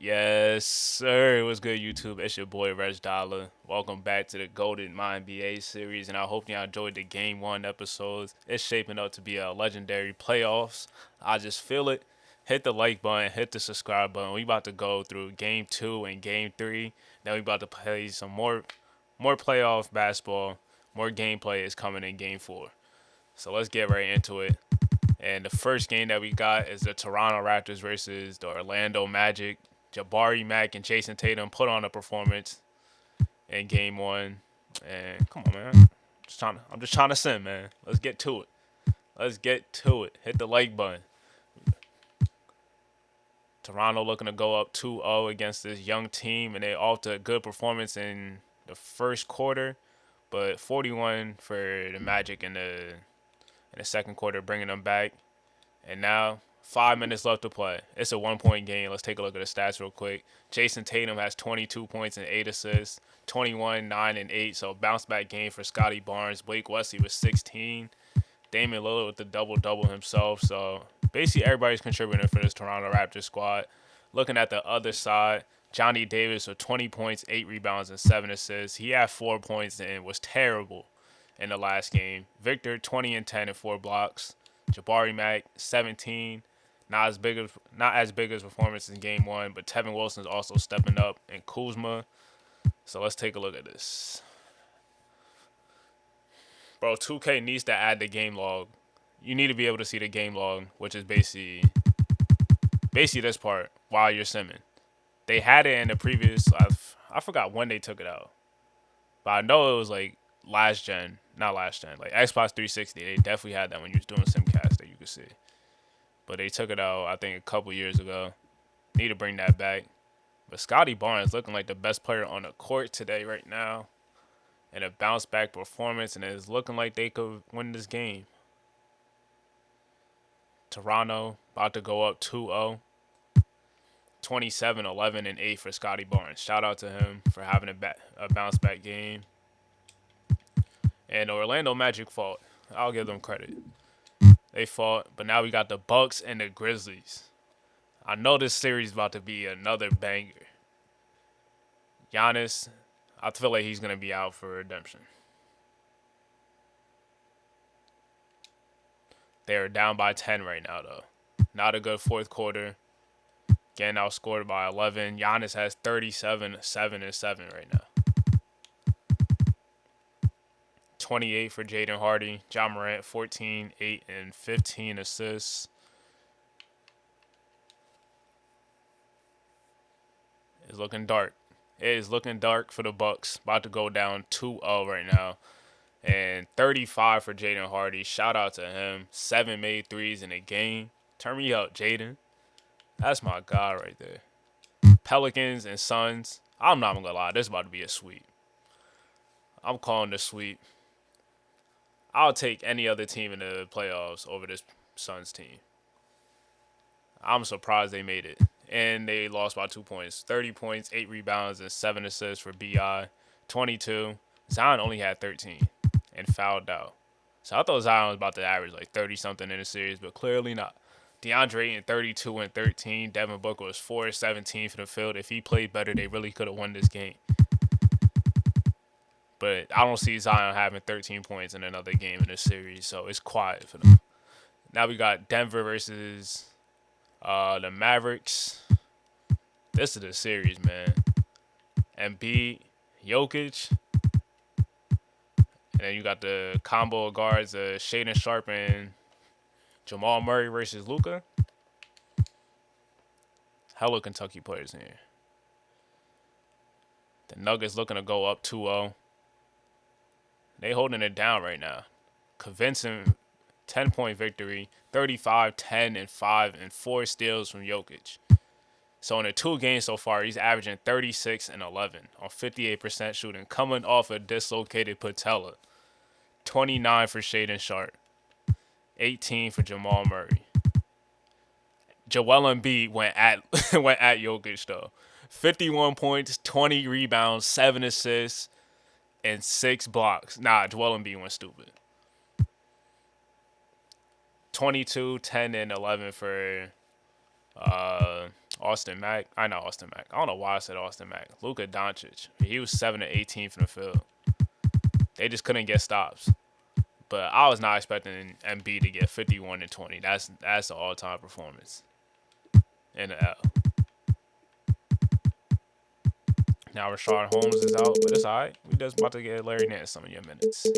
Yes, sir. What's good, YouTube? It's your boy RegDolla. Welcome back to the Golden Mynba series, and I hope y'all enjoyed the Game 1 episodes. It's shaping up to be a legendary playoffs. I just feel it. Hit the like button, hit the subscribe button. We about to go through Game 2 and Game 3. Then we about to play some more playoff basketball. More gameplay is coming in Game 4. So let's get right into it. And the first game that we got is the Toronto Raptors versus the Orlando Magic. Jabari Mack and Jason Tatum put on a performance in game one. And come on, man. I'm just trying to send, man. Let's get to it. Let's get to it. Hit the like button. Toronto looking to go up 2-0 against this young team, and they off to a good performance in the first quarter, but 41 for the Magic in the second quarter, bringing them back. And now, 5 minutes left to play. It's a 1 point game. Let's take a look at the stats real quick. Jason Tatum has 22 points and 8 assists, 21, 9, and 8. So, bounce back game for Scotty Barnes. Blake Wesley with 16. Damian Lillard with the double double himself. So, basically, everybody's contributing for this Toronto Raptors squad. Looking at the other side, Johnny Davis with 20 points, 8 rebounds, and 7 assists. He had 4 points and was terrible in the last game. Victor, 20 and 10 and 4 blocks. Jabari Mack, 17. Not as big as performance in game one, but Tevin Wilson's also stepping up, and Kuzma. So let's take a look at this. Bro, 2K needs to add the game log. You need to be able to see the game log, which is basically this part while you're simming. They had it in the previous. I forgot when they took it out, but I know it was like last gen, not last gen, like Xbox 360. They definitely had that when you was doing simcast that you could see. But they took it out, I think, a couple years ago. Need to bring that back. But Scotty Barnes looking like the best player on the court today right now. And a bounce back performance, and it's looking like they could win this game. Toronto about to go up 2-0. 27, 11, and 8 for Scotty Barnes. Shout out to him for having a bounce back game. And the Orlando Magic fought. I'll give them credit. They fought, but now we got the Bucks and the Grizzlies. I know this series is about to be another banger. Giannis, I feel like he's going to be out for redemption. They are down by 10 right now, though. Not a good fourth quarter. Getting outscored by 11. Giannis has 37, 7, and 7 right now. 28 for Jaden Hardy. John Morant, 14, 8, and 15 assists. It's looking dark. It is looking dark for the Bucks. About to go down 2-0 right now. And 35 for Jaden Hardy. Shout out to him. 7 made threes in a game. Turn me up, Jaden. That's my guy right there. Pelicans and Suns. I'm not going to lie. This is about to be a sweep. I'm calling this sweep. I'll take any other team in the playoffs over this Suns team. I'm surprised they made it. And they lost by 2 points. 30 points, 8 rebounds, and 7 assists for BI. 22. Zion only had 13 and fouled out. So I thought Zion was about to average like 30-something in the series, but clearly not. DeAndre in 32 and 13. Devin Booker was 4 17 for the field. If he played better, they really could have won this game. But I don't see Zion having 13 points in another game in this series, so it's quiet for them. Now we got Denver versus the Mavericks. This is the series, man. Embiid, Jokic. And then you got the combo of guards, Shaden Sharp and Jamal Murray versus Luka. Hella Kentucky players in here. The Nuggets looking to go up 2-0. They holding it down right now. Convincing 10-point victory, 35, 10, and 5, and 4 steals from Jokic. So in the 2 games so far, he's averaging 36 and 11 on 58% shooting, coming off a dislocated patella. 29 for Shaden Sharp. 18 for Jamal Murray. Joel Embiid went at Jokic though. 51 points, 20 rebounds, 7 assists, and 6 blocks. Nah, Joel Embiid went stupid. 22, 10, and 11 for Austin Mack. I know Austin Mack. I don't know why I said Austin Mack. Luka Doncic. He was 7 to 18 from the field. They just couldn't get stops. But I was not expecting Embiid to get 51 and 20. That's the all-time performance in the L. Now Rashard Holmes is out, but it's all right. We just about to get Larry Nance some of your minutes.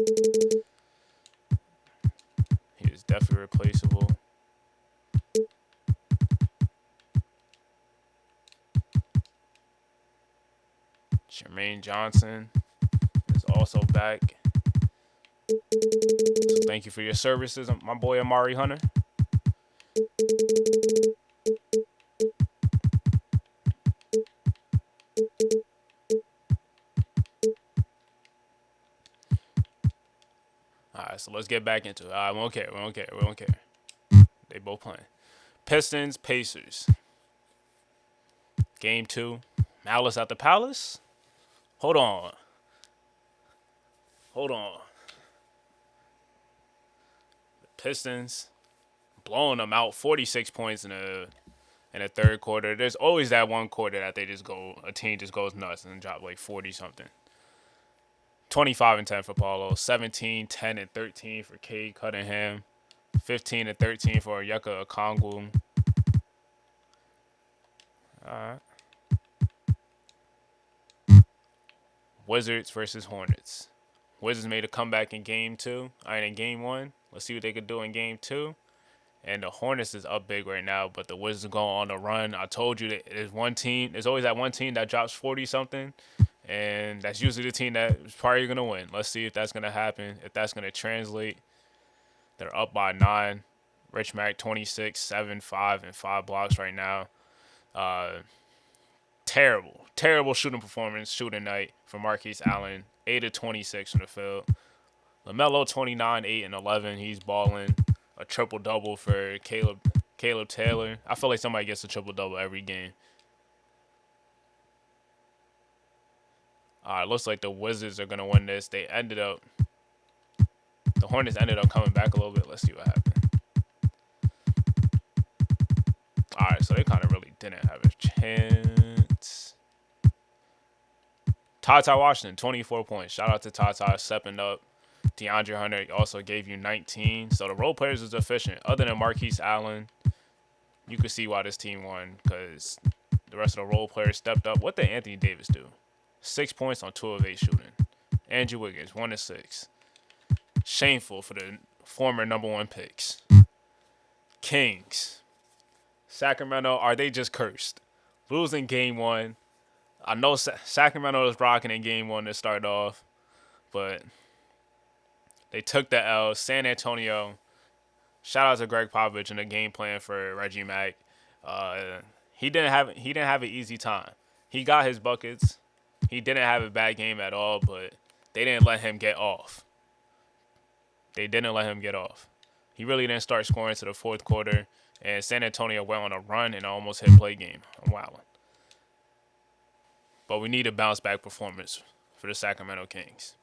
He is definitely replaceable. Jermaine Johnson is also back. So thank you for your services, my boy Amari Hunter. All right, so let's get back into it. All right, we don't care. They both playing. Pistons, Pacers. Game 2. Malice at the Palace? Hold on. The Pistons blowing them out 46 points in the third quarter. There's always that one quarter that a team just goes nuts and drop like 40 something. 25 and 10 for Paulo, 17, 10 and 13 for Cade Cunningham, 15 and 13 for Onyeka Okongwu. All right. Wizards versus Hornets. Wizards made a comeback in game 1. Let's see what they could do in game 2. And the Hornets is up big right now, but the Wizards are going on a run. I told you that there's always that one team that drops 40 something. And that's usually the team that is probably going to win. Let's see if that's going to happen, if that's going to translate. They're up by 9. Rich Mack, 26, 7, 5, and 5 blocks right now. Terrible shooting night for Marquise Allen. 8 of 26 from the field. LaMelo, 29, 8, and 11. He's balling. A triple-double for Caleb Taylor. I feel like somebody gets a triple-double every game. Looks like the Wizards are going to win this. The Hornets ended up coming back a little bit. Let's see what happened. All right, so they kind of really didn't have a chance. Ty Washington, 24 points. Shout out to Ty stepping up. DeAndre Hunter also gave you 19. So the role players is efficient. Other than Marquise Allen, you could see why this team won because the rest of the role players stepped up. What did Anthony Davis do? 6 points on 2 of 8 shooting. Andrew Wiggins, 1 of 6. Shameful for the former number 1 picks. Kings. Sacramento, are they just cursed? Losing game 1. I know Sacramento was rocking in game 1 to start off, but they took the L. San Antonio. Shout out to Greg Popovich and the game plan for Reggie Mack. He didn't have an easy time. He got his buckets. He didn't have a bad game at all, but they didn't let him get off. He really didn't start scoring to the fourth quarter, and San Antonio went on a run and almost hit play game. Wow. But we need a bounce-back performance for the Sacramento Kings.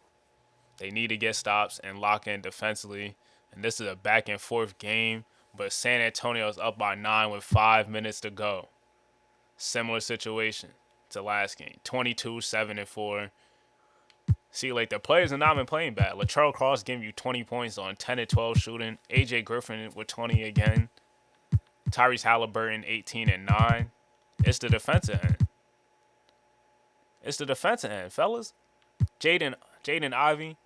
They need to get stops and lock in defensively, and this is a back-and-forth game, but San Antonio's up by 9 with 5 minutes to go. Similar situation to last game. 22, 7, and 4. See, like, the players have not been playing bad. Latrell Cross giving you 20 points on 10 and 12 shooting. AJ Griffin with 20 again. Tyrese Halliburton, 18 and 9. It's the defensive end. Fellas. Jaden Ivey,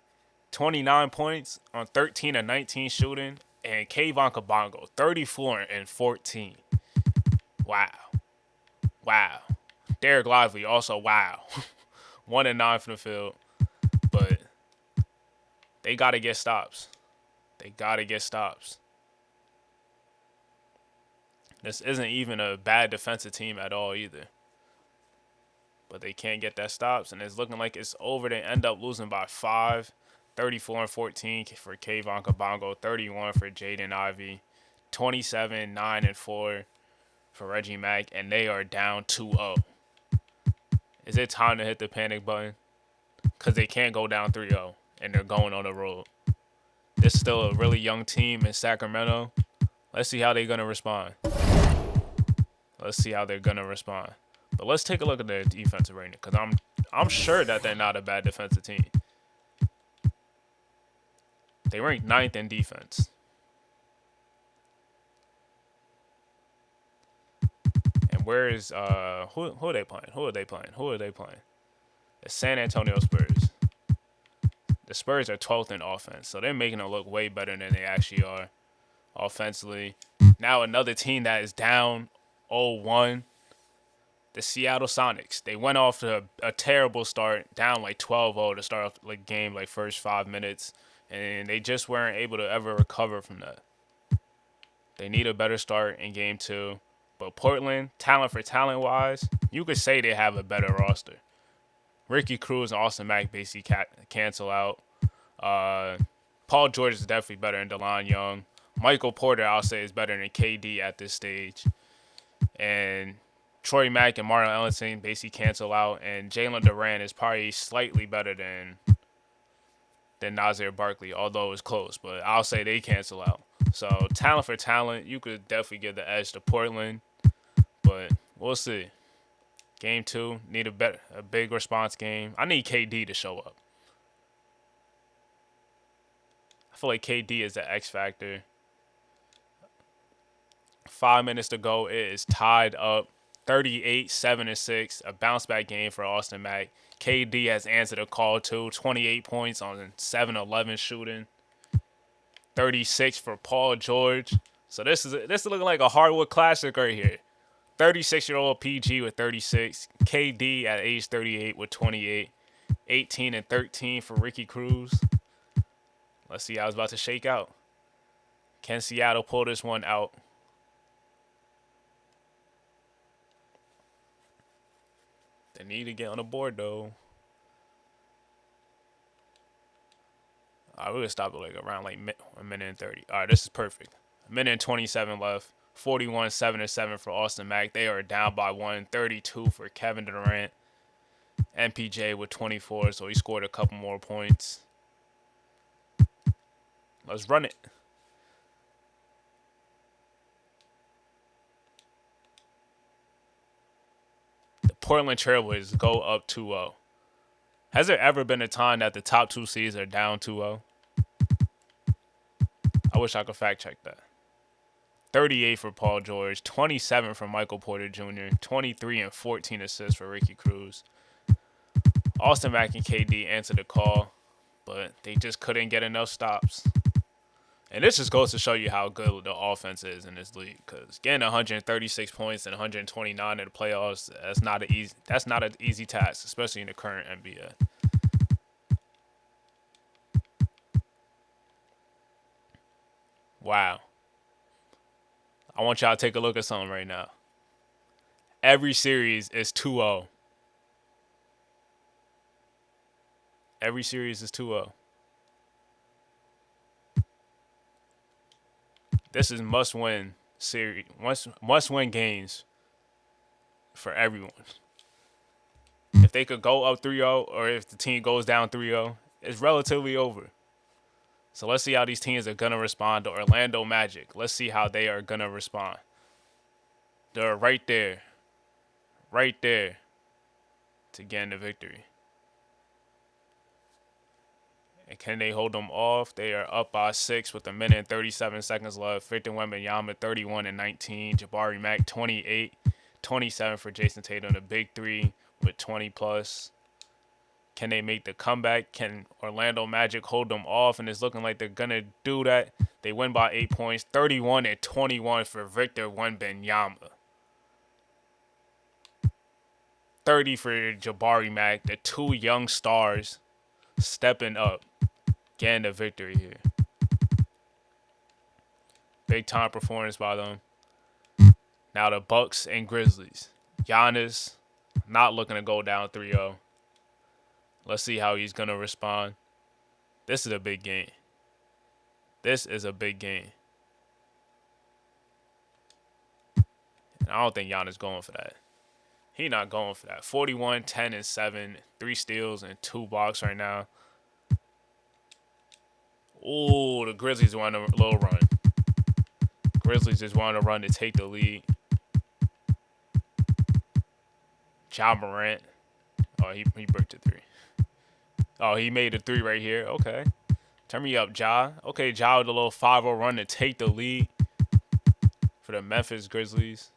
29 points on 13 and 19 shooting. And Kayvon Kabongo, 34 and 14. Wow. Derek Lively, also wow. 1 and 9 from the field. But they got to get stops. This isn't even a bad defensive team at all either. But they can't get that stops, and it's looking like it's over. They end up losing by 5, 34 and 14 for Kayvon Kabongo, 31 for Jaden Ivey, 27, 9 and 4 for Reggie Mack, and they are down 2-0. Is it time to hit the panic button? Because they can't go down 3-0, and they're going on the road. This is still a really young team in Sacramento. Let's see how they're going to respond. Let's see how they're gonna respond. But let's take a look at their defensive rating, because I'm sure that they're not a bad defensive team. They rank 9th in defense. And where is who are they playing? Who are they playing? Who are they playing? The San Antonio Spurs. The Spurs are 12th in offense, so they're making them look way better than they actually are offensively. Now another team that is down 0-1, the Seattle Sonics. They went off to a terrible start, down like 12-0 to start off the game, like first 5 minutes, and they just weren't able to ever recover from that. They need a better start in game 2. But Portland, talent for talent wise, you could say they have a better roster. Ricky Cruz and Austin Mack basically cancel out. Paul George is definitely better than DeLon Young. Michael Porter, I'll say, is better than KD at this stage. And Troy Mack and Marlon Ellison basically cancel out. And Jalen Duran is probably slightly better than Nasir Barkley, although it's close. But I'll say they cancel out. So talent for talent, you could definitely give the edge to Portland. But we'll see. Game 2, need a big response game. I need KD to show up. I feel like KD is the X factor. 5 minutes to go. It is tied up. 38, 7-6. A bounce back game for Austin Mack. KD has answered a call too. 28 points on 7-11 shooting. 36 for Paul George. So this is looking like a hardwood classic right here. 36-year-old PG with 36. KD at age 38 with 28. 18 and 13 for Ricky Cruz. Let's see how it's about to shake out. Can Seattle pull this one out? They need to get on the board, though. All right, we're going to stop it like around like a minute and 30. All right, this is perfect. A minute and 27 left. 41, 7-7 for Austin Mack. They are down by 1. 32 for Kevin Durant. MPJ with 24, so he scored a couple more points. Let's run it. The Portland Trailblazers go up 2-0. Has there ever been a time that the top 2 seeds are down 2-0? I wish I could fact check that. 38 for Paul George, 27 for Michael Porter Jr., 23 and 14 assists for Ricky Cruz. Austin Mack and KD answered the call, but they just couldn't get enough stops. And this just goes to show you how good the offense is in this league, because getting 136 points and 129 in the playoffs, that's not an easy task, especially in the current NBA. Wow. I want y'all to take a look at something right now. Every series is 2-0. Every series is 2-0. This is must-win series, must-win games for everyone. If they could go up 3-0, or if the team goes down 3-0, it's relatively over. So let's see how these teams are going to respond to Orlando Magic. Let's see how they are going to respond. They're right there to gain the victory. And can they hold them off? They are up by 6 with a minute and 37 seconds left. Victor Wembanyama, 31 and 19. Jabari Mack, 28. 27 for Jason Tatum, the big 3 with 20 plus. Can they make the comeback? Can Orlando Magic hold them off? And it's looking like they're going to do that. They win by 8 points. 31 and 21 for Victor Wembanyama. 30 for Jabari Mack. The 2 young stars stepping up. Getting the victory here. Big time performance by them. Now the Bucks and Grizzlies. Giannis not looking to go down 3-0. Let's see how he's going to respond. This is a big game. This is a big game. And I don't think Giannis going for that. He not going for that. 41, 10, and 7. 3 steals and 2 blocks right now. Ooh, the Grizzlies want a little run. Grizzlies just want to run to take the lead. Ja Morant. Oh, he broke the three. Oh, he made the three right here. Okay. Turn me up, Ja. Okay, Ja with a little 5-0 run to take the lead for the Memphis Grizzlies.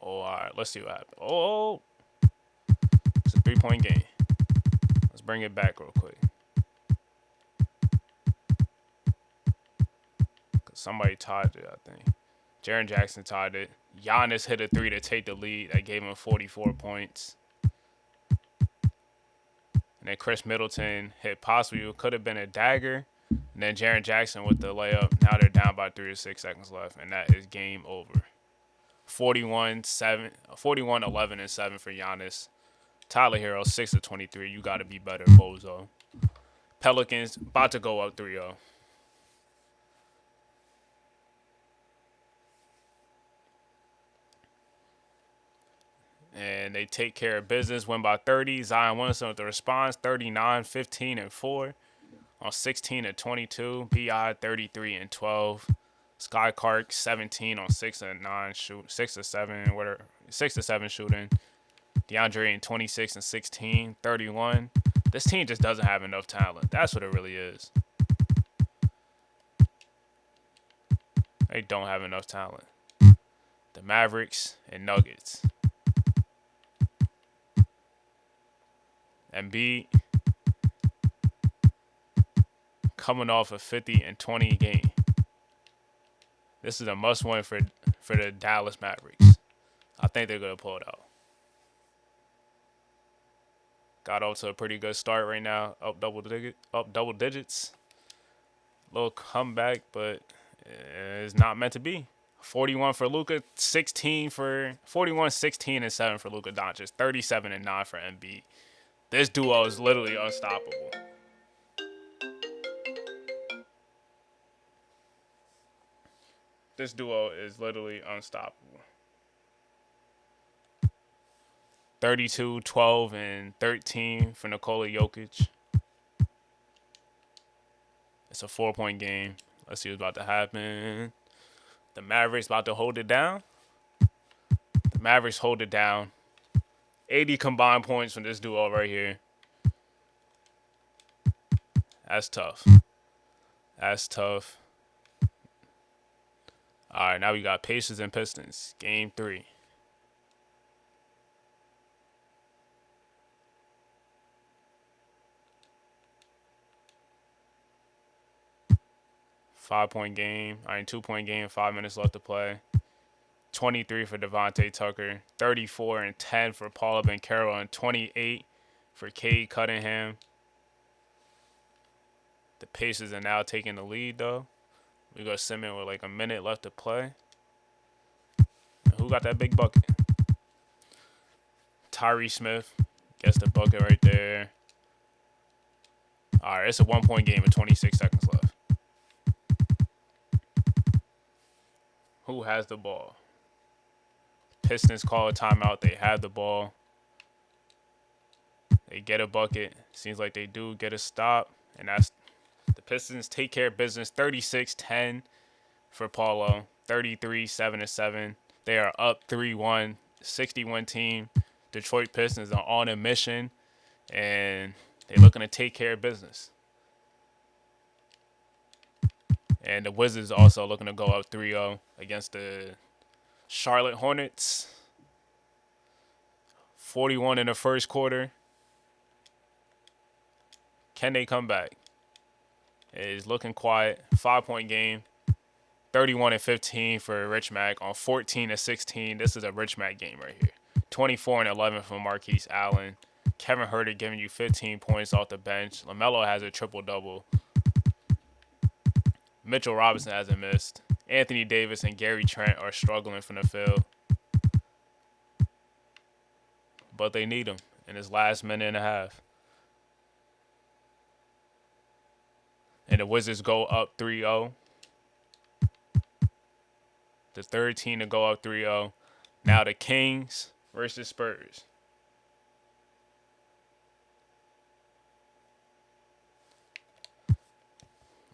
Oh, all right. Let's see what happens. Oh, it's a 3-point game. Let's bring it back real quick. Somebody tied it, I think. Jaren Jackson tied it. Giannis hit a three to take the lead. That gave him 44 points. And then Chris Middleton hit possibly what could have been a dagger. And then Jaren Jackson with the layup. Now they're down by 3 to 6 seconds left. And that is game over. 41, 11, and 7 for Giannis. Tyler Hero, 6 of 23. You got to be better, bozo. Pelicans about to go up 3-0. And they take care of business, win by 30. Zion Williamson with the response, 39, 15, and 4 on 16 and 22. B.I. 33 and 12. Sky Clark 17 on 6 and 9 shoot, 6 to 7, whatever, 6 to 7 shooting. DeAndre in 26 and 16, 31. This team just doesn't have enough talent. That's what it really is. They don't have enough talent. The Mavericks and Nuggets. Embiid coming off a 50 and 20 game. This is a must-win for the Dallas Mavericks. I think they're gonna pull it out. Got off to a pretty good start right now. Up double digits. Little comeback, but it's not meant to be. 41 for Luka, 41, 16, and 7 for Luka Doncic, 37 and 9 for Embiid. This duo is literally unstoppable. This duo is literally unstoppable. 32, 12, and 13 for Nikola Jokic. It's a 4-point game. Let's see what's about to happen. The Mavericks about to hold it down. The Mavericks hold it down. 80 combined points from this duo right here. That's tough. That's tough. All right, now we got Pacers and Pistons. Game 3. Five-point game. 2-point game. 5 minutes left to play. 23 for Devontae Tucker. 34 and 10 for Paula Banchero. And 28 for Cade Cunningham. The Pacers are now taking the lead, though. We got Simmons with like a minute left to play. And who got that big bucket? Tyree Smith gets the bucket right there. All right, it's a 1-point game with 26 seconds left. Who has the ball? Pistons call a timeout. They have the ball. They get a bucket. Seems like they do get a stop. And that's the Pistons take care of business. 36-10 for Paulo. 33, 7-7. They are up 3-1. 61 team. Detroit Pistons are on a mission. And they're looking to take care of business. And the Wizards also looking to go up 3-0 against the Charlotte Hornets. 41 in the first quarter. Can they come back? It is looking quiet. 5-point game. 31 and 15 for Rich Mack on 14 and 16. This is a Rich Mack game right here. 24 and 11 for Marquise Allen. Kevin Huerter giving you 15 points off the bench. LaMelo has a triple-double. Mitchell Robinson hasn't missed. Anthony Davis and Gary Trent are struggling from the field. But they need him in his last minute and a half. And the Wizards go up 3-0. The third team to go up 3-0. Now the Kings versus Spurs.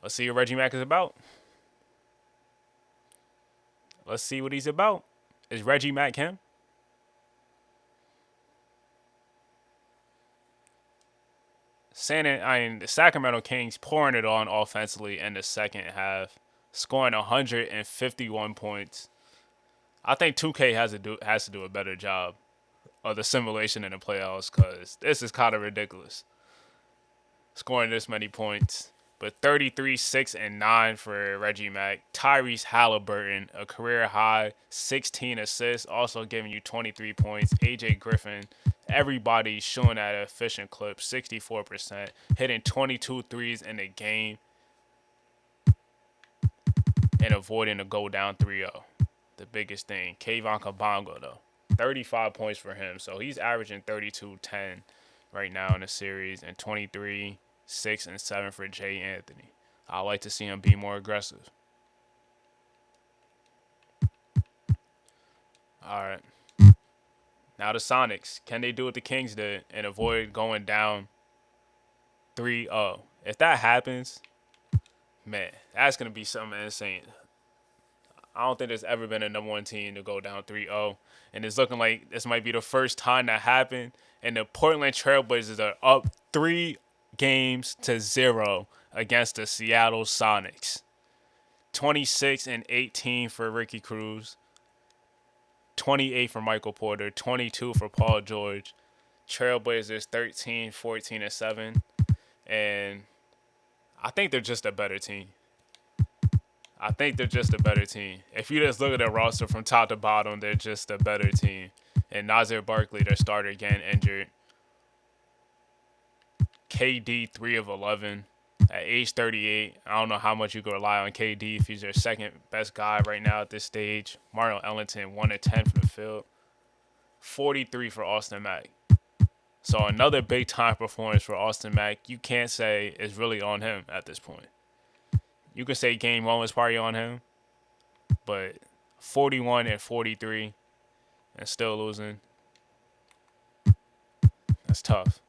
Let's see what Reggie Mack is about. Let's see what he's about. Is Reggie Mack him? The Sacramento Kings pouring it on offensively in the second half, scoring 151 points. I think 2K has to do a better job of the simulation in the playoffs because this is kind of ridiculous, scoring this many points. But 33, 6, and 9 for Reggie Mack. Tyrese Halliburton, a career high, 16 assists, also giving you 23 points. AJ Griffin, everybody showing that efficient clip, 64%, hitting 22 threes in the game and avoiding a go down 3-0. The biggest thing. Kayvon Kabongo, though, 35 points for him. So he's averaging 32-10 right now in the series and 23, 6, and 7 for Jay Anthony. I like to see him be more aggressive. All right. Now the Sonics. Can they do what the Kings did and avoid going down 3-0? If that happens, man, that's going to be something insane. I don't think there's ever been a number one team to go down 3-0. And it's looking like this might be the first time that happened. And the Portland Trailblazers are up 3-0 against the Seattle Sonics. 26 and 18 for Ricky Cruz. 28 for Michael Porter. 22 for Paul George. Trailblazers 13, 14, and 7. And I think they're just a better team. If you just look at their roster from top to bottom, they're just a better team. And Nasir Barkley, their starter, again injured. KD 3 of 11 at age 38. I don't know how much you can rely on KD if he's their second best guy right now at this stage. Mario Ellington 1 of 10 from the field. 43 for Austin Mack. So another big time performance for Austin Mack. You can't say it's really on him at this point. You could say game one was probably on him, but 41 and 43 and still losing. That's tough.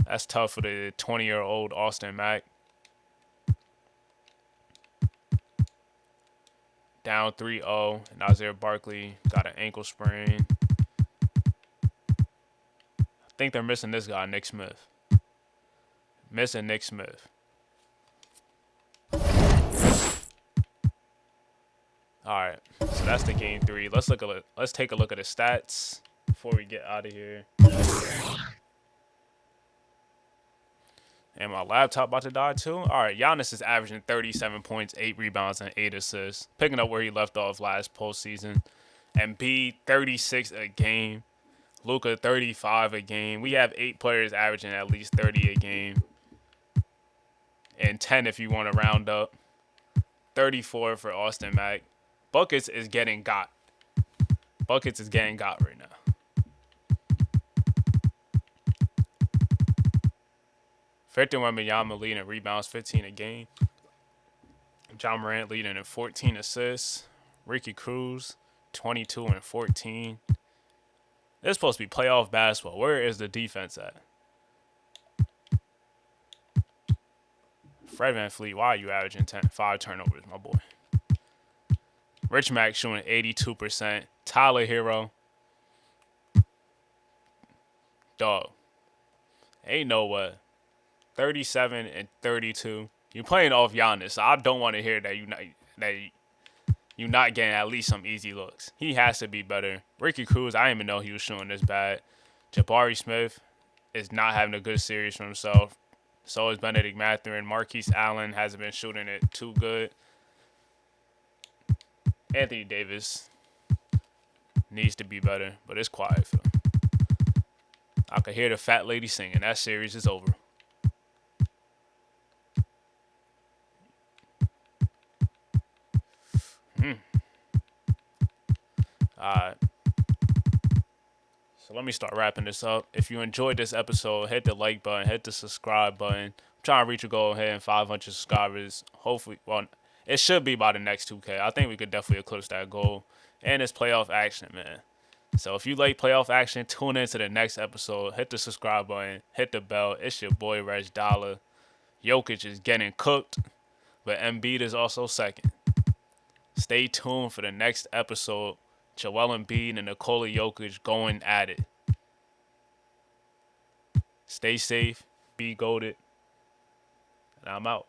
That's tough for the 20-year-old Austin Mack. Down 3-0. Nasir Barkley got an ankle sprain. I think they're missing this guy, Nick Smith. All right, so that's the game 3. Let's take a look at the stats before we get out of here. And my laptop about to die too. All right, Giannis is averaging 37 points, 8 rebounds, and 8 assists, picking up where he left off last postseason. Embiid 36 a game, Luka 35 a game. We have 8 players averaging at least 30 a game, and 10 if you want to round up. 34 for Austin Mack. Buckets is getting got right now. Victor Wembanyama leading in rebounds, 15 a game. John Morant leading in 14 assists. Ricky Cruz, 22 and 14. This is supposed to be playoff basketball. Where is the defense at? Fred VanVleet, why are you averaging 5 turnovers, my boy? Rich Mack shooting 82%. Tyler Hero. Dog. Ain't no way. 37 and 32. You're playing off Giannis. So I don't want to hear that you're not getting at least some easy looks. He has to be better. Ricky Cruz, I didn't even know he was shooting this bad. Jabari Smith is not having a good series for himself. So is Benedict Mathurin. Marquise Allen hasn't been shooting it too good. Anthony Davis needs to be better, but it's quiet for him. I could hear the fat lady singing. That series is over. Alright. So let me start wrapping this up. If you enjoyed this episode, hit the like button, hit the subscribe button. I'm trying to reach a goal ahead in 500 subscribers. Hopefully, well, it should be by the next 2K. I think we could definitely eclipse that goal. And it's playoff action, man. So if you like playoff action, tune in to the next episode. Hit the subscribe button. Hit the bell. It's your boy, RegDolla. Jokic is getting cooked. but Embiid is also second. Stay tuned for the next episode. Joel Embiid and Nikola Jokic going at it. Stay safe, be goated, and I'm out.